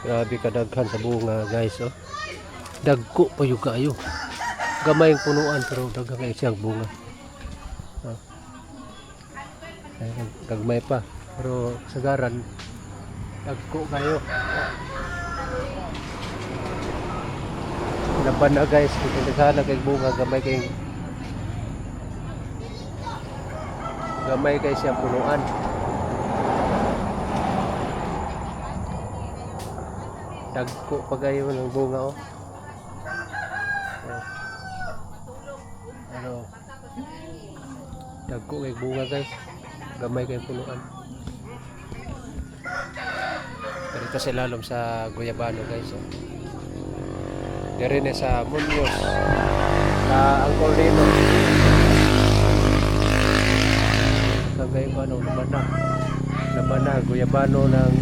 Grabe kadaghan sa bunga guys oh. Dagko pa yung kayo. Gamay ang punuan pero daghan kayo siyang bunga. Oh. Ay, gagmay pa pero sagaran dagko kayo. Laban na guys, kung naghala kay bunga gamay kay siyang punuan. Dagko pa kayo ng bunga oh. Ano? Dagko kay bunga guys. Gamay kay punuan. Dito sa ilalom sa Guyabano guys oh. Dere na sa Muñoz sa Angkor dito. Kagay ba no naman na Guyabano ng